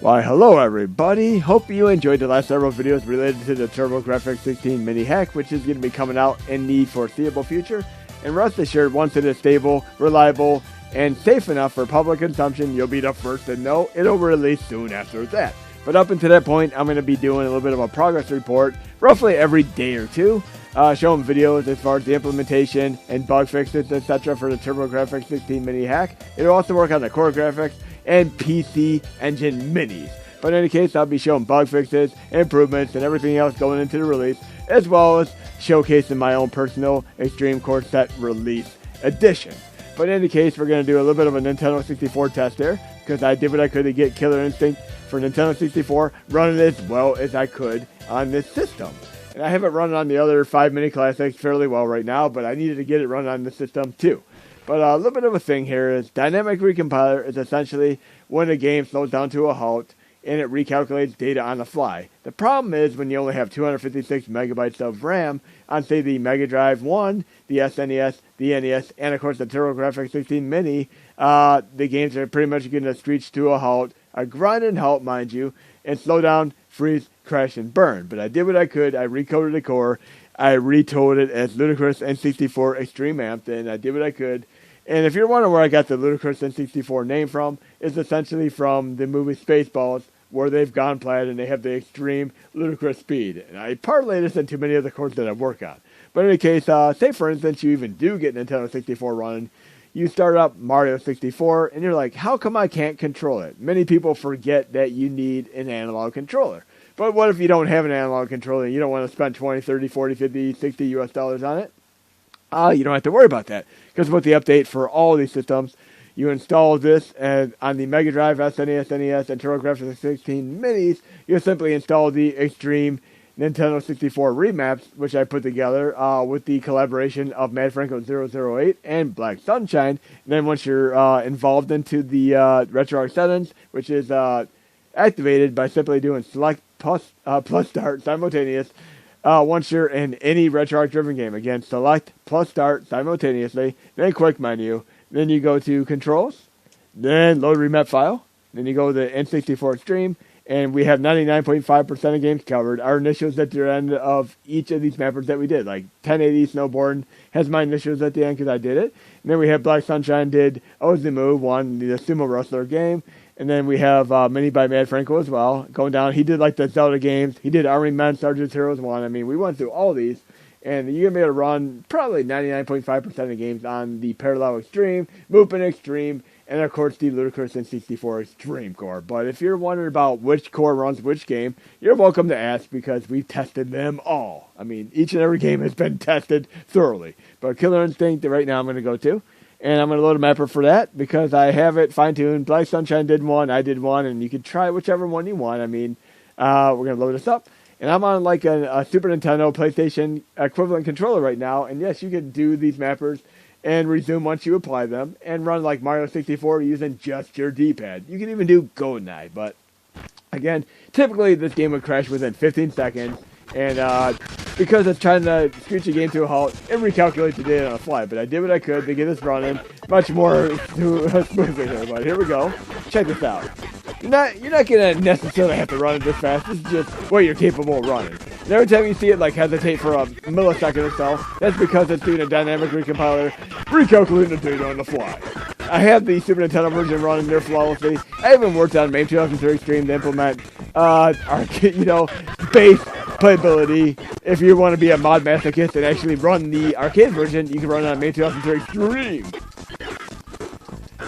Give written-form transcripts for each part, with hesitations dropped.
Why, hello everybody! Hope you enjoyed the last several videos related to the TurboGrafx-16 Mini Hack, which is going to be coming out in the foreseeable future. And rest assured, once it is stable, reliable, and safe enough for public consumption, you'll be the first to know. It'll release soon after that. But up until that point, I'm going to be doing a little bit of a progress report, roughly every day or two, showing videos as far as the implementation and bug fixes, etc. for the TurboGrafx-16 Mini Hack. It'll also work on the core graphics and PC Engine Minis. But in any case, I'll be showing bug fixes, improvements, and everything else going into the release, as well as showcasing my own personal Xtreme Core Set Release edition. But in any case, we're going to do a little bit of a Nintendo 64 test here, because I did what I could to get Killer Instinct for Nintendo 64 running as well as I could on this system. And I have it running on the other 5 mini classics fairly well right now, but I needed to get it running on the system too. But a little bit of a thing here is dynamic recompiler is essentially when a game slows down to a halt and it recalculates data on the fly. The problem is when you only have 256 megabytes of RAM on, say, the Mega Drive 1, the SNES, the NES, and of course the TurboGrafx-16 Mini, the games are pretty much going to screech to a halt, a grinding halt, mind you, and slow down, freeze, crash, and burn. But I did what I could. I recoded the core. I retold it as LudicrousN64 Xtreme Amped, and I did what I could. And if you're wondering where I got the LudicrousN64 name from, it's essentially from the movie Spaceballs, where they've gone plat and they have the extreme ludicrous speed. And I parlay this into many of the cores that I work on. But in any case, say for instance you even do get Nintendo 64 running, you start up Mario 64, and you're like, how come I can't control it? Many people forget that you need an analog controller. But what if you don't have an analog controller and you don't want to spend 20, 30, 40, 50, 60 US dollars on it? You don't have to worry about that. Because with the update for all these systems, you install this and on the Mega Drive, SNES, NES, and TurboGrafx-16 Minis, you simply install the Xtreme Nintendo 64 remaps, which I put together with the collaboration of Mad Franco 008 and Black Sunshine. And then once you're involved into the RetroArch settings, which is activated by simply doing select plus start simultaneous. Once you're in any RetroArch driven game, again, select plus start simultaneously, then quick menu, then you go to controls, then load remap file, then you go to N64 Xtreme, and we have 99.5% of games covered. Our initials at the end of each of these mappers that we did, like 1080 Snowboard has my initials at the end because I did it. And then we have Black Sunshine did Ozumu, won the Sumo Wrestler game. And then we have Mini by Mad Franco as well. Going down, he did like the Zelda games. He did Army Men, Sergeant's Heroes 1. I mean, we went through all these. And you're going to be able to run probably 99.5% of games on the Parallel Xtreme, Movement Xtreme, and of course the LudicrousN64 Xtreme Core. But if you're wondering about which core runs which game, you're welcome to ask because we've tested them all. I mean, each and every game has been tested thoroughly. But Killer Instinct, right now I'm going to go to. And I'm going to load a mapper for that because I have it fine-tuned. Black Sunshine did one, I did one, and you can try whichever one you want. I mean, we're going to load this up. And I'm on like a Super Nintendo, PlayStation equivalent controller right now. And yes, you can do these mappers and resume once you apply them and run like Mario 64 using just your D-pad. You can even do GoldenEye. But again, typically this game would crash within 15 seconds. And because it's trying to screech a game to a halt and recalculate the data on the fly. But I did what I could to get this running much more smoothly here. But here we go. Check this out. You're not going to necessarily have to run it this fast. This is just what you're capable of running. And every time you see it like hesitate for a millisecond or so, that's because it's doing a dynamic recompiler, recalculating the data on the fly. I have the Super Nintendo version running there flawlessly. I haven't worked on MAME 2003 Xtreme to implement base playability. If you want to be a mod masochist and actually run the arcade version, you can run it on MAME 2003 Xtreme.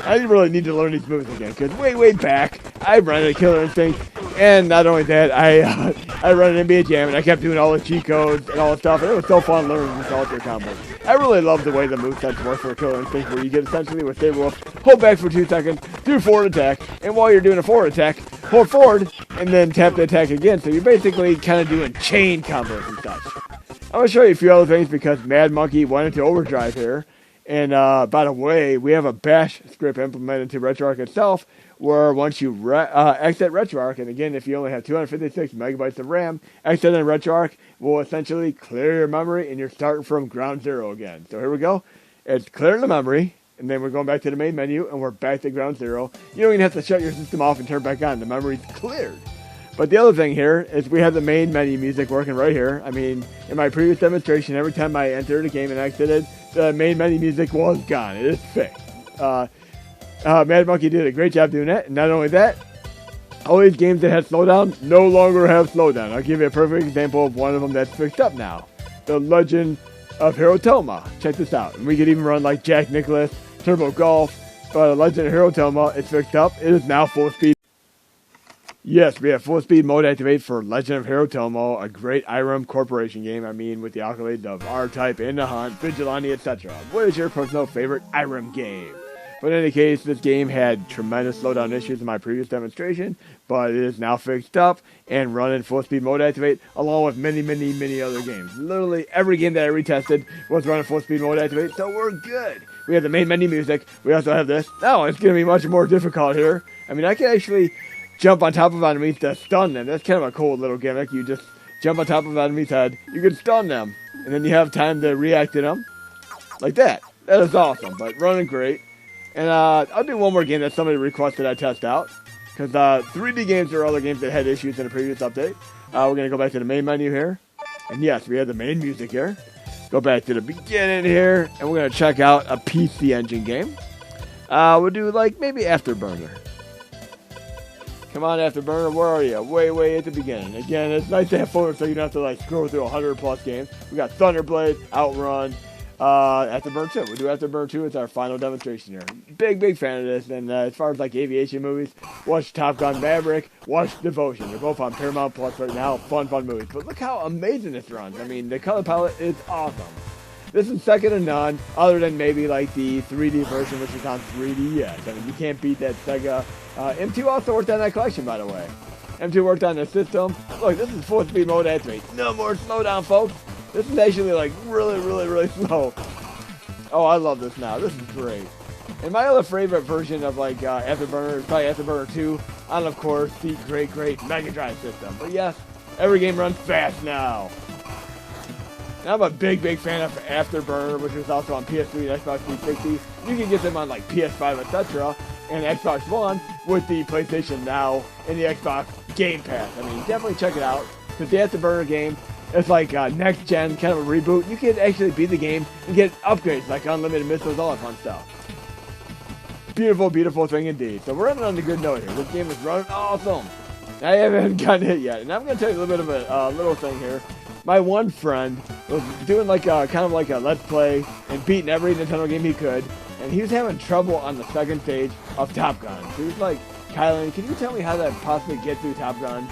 I didn't really need to learn these moves again, because way back, I ran a Killer Instinct, and not only that, I run an NBA Jam, and I kept doing all the cheat codes and all the stuff, and it was so fun learning the solitaire combos. I really love the way the movesets work for a Killer Instinct, where you get essentially with Stay Wolf, hold back for 2 seconds, do forward attack, and while you're doing a forward attack, hold forward, and then tap the attack again, so you're basically kind of doing chain combos and such. I'm going to show you a few other things, because Madmonkey went into overdrive here. And by the way, we have a bash script implemented to RetroArch itself, where once you exit RetroArch, and again, if you only have 256 megabytes of RAM, exiting RetroArch will essentially clear your memory, and you're starting from ground zero again. So here we go. It's clearing the memory, and then we're going back to the main menu, and we're back to ground zero. You don't even have to shut your system off and turn it back on. The memory's cleared. But the other thing here is we have the main menu music working right here. I mean, in my previous demonstration, every time I entered a game and exited, the main menu music was gone. It is fixed. Madmonkey did a great job doing that. And not only that, all these games that had slowdown no longer have slowdown. I'll give you a perfect example of one of them that's fixed up now. The Legend of Hero Tonma. Check this out. And we could even run like Jack Nicklaus, Turbo Golf, but Legend of Hero Tonma is fixed up. It is now full speed. Yes, we have full speed mode activate for Legend of Hero Tonma, a great Irem Corporation game. I mean, with the accolades of R-Type, In the Hunt, Vigilante, etc. What is your personal favorite Irem game? But in any case, this game had tremendous slowdown issues in my previous demonstration, but it is now fixed up and running full speed mode activate, along with many, many, many other games. Literally every game that I retested was running full speed mode activate, so we're good. We have the main menu music. We also have this. Now it's going to be much more difficult here. I mean, I can actually jump on top of enemies to stun them. That's kind of a cool little gimmick. You just jump on top of enemy's head, you can stun them, and then you have time to react to them. Like that. That is awesome, but running great. And I'll do one more game that somebody requested I test out, because 3D games are other games that had issues in a previous update. We're going to go back to the main menu here. And yes, we have the main music here. Go back to the beginning here, and we're going to check out a PC Engine game. We'll do like maybe Afterburner. Come on, Afterburner, where are you? Way at the beginning. Again, it's nice to have photos so you don't have to like scroll through 100 plus games. We got Thunderblade, Outrun, Afterburner 2. We'll do Afterburner 2 as our final demonstration here. Big fan of this. And as far as like aviation movies, watch Top Gun Maverick, watch Devotion. They're both on Paramount Plus right now. Fun movies. But look how amazing this runs. I mean, the color palette is awesome. This is second to none, other than maybe like the 3D version, which is on 3DS. I mean, you can't beat that Sega. M2 also worked on that collection, by the way. M2 worked on the system. Look, this is full speed mode activate. No more slowdown, folks. This is actually like really slow. Oh, I love this now. This is great. And my other favorite version of like Afterburner is probably Afterburner 2 on, of course, the great Mega Drive system. But yes, every game runs fast now. And I'm a big fan of Afterburner, which is also on PS3 and Xbox 360. You can get them on like PS5, etc. and Xbox One with the PlayStation Now and the Xbox Game Pass. I mean, definitely check it out. Because the Afterburner game, it's like next gen, kind of a reboot. You can actually beat the game and get upgrades like unlimited missiles, all that fun stuff. Beautiful thing indeed. So we're running on a good note here. This game is running awesome. I haven't gotten it yet, and I'm going to tell you a little bit of a little thing here. My one friend was doing like a kind of like a let's play and beating every Nintendo game he could, and he was having trouble on the second stage of Top Gun. So he was like, Kylan, can you tell me how to possibly get through Top Gun?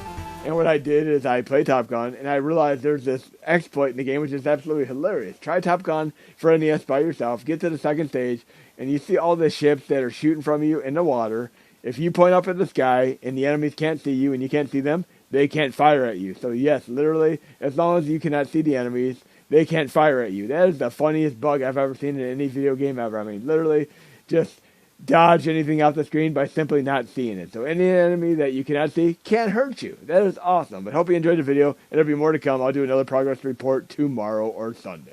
And what I did is I played Top Gun, and I realized there's this exploit in the game which is absolutely hilarious. Try Top Gun for NES by yourself, get to the second stage, and you see all the ships that are shooting from you in the water. If you point up at the sky and the enemies can't see you and you can't see them, they can't fire at you. So yes, literally, as long as you cannot see the enemies, they can't fire at you. That is the funniest bug I've ever seen in any video game ever. I mean, literally, just dodge anything off the screen by simply not seeing it. So any enemy that you cannot see can't hurt you. That is awesome. But hope you enjoyed the video, and there'll be more to come. I'll do another progress report tomorrow or Sunday.